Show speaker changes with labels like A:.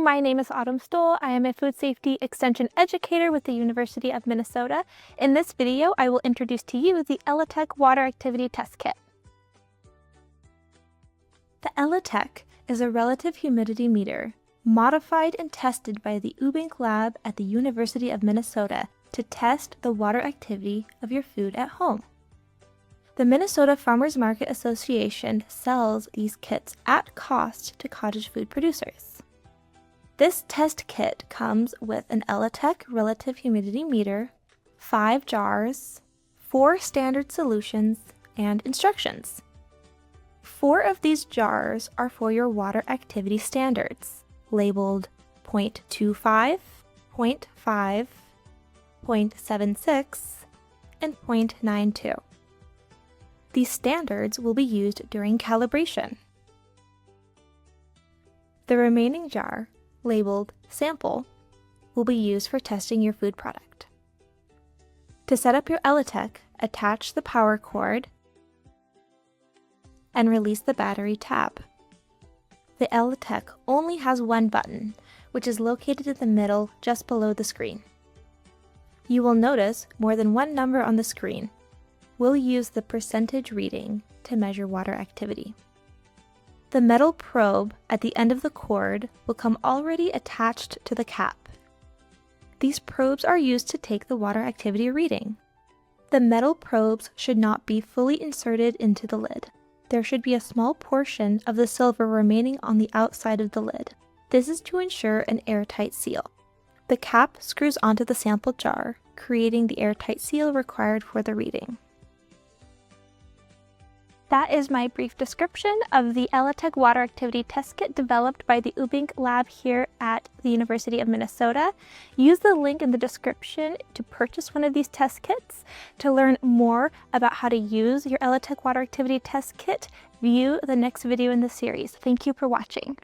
A: my name is Autumn Stoll. I am a food safety extension educator with the University of Minnesota. In this video, I will introduce to you the Elitech Water Activity Test Kit. The Elitech is a relative humidity meter modified and tested by the Ubbink lab at the University of Minnesota to test the water activity of your food at home. The Minnesota Farmers Market Association sells these kits at cost to cottage food producers. This test kit comes with an Elitech relative humidity meter, 5 jars, 4 standard solutions, and instructions. 4 of these jars are for your water activity standards, labeled 0.25, 0.5, 0.76, and 0.92. These standards will be used during calibration. The remaining jar, labeled Sample, will be used for testing your food product. To set up your Elitech, attach the power cord and release the battery tab. The Elitech only has one button, which is located in the middle just below the screen. You will notice more than one number on the screen. We'll use the percentage reading to measure water activity. The metal probe at the end of the cord will come already attached to the cap. These probes are used to take the water activity reading. The metal probes should not be fully inserted into the lid. There should be a small portion of the silver remaining on the outside of the lid. This is to ensure an airtight seal. The cap screws onto the sample jar, creating the airtight seal required for the reading. That is my brief description of the Elitech Water Activity Test Kit developed by the Ubbink lab here at the University of Minnesota. Use the link in the description to purchase one of these test kits. To learn more about how to use your Elitech Water Activity Test Kit, view the next video in the series. Thank you for watching.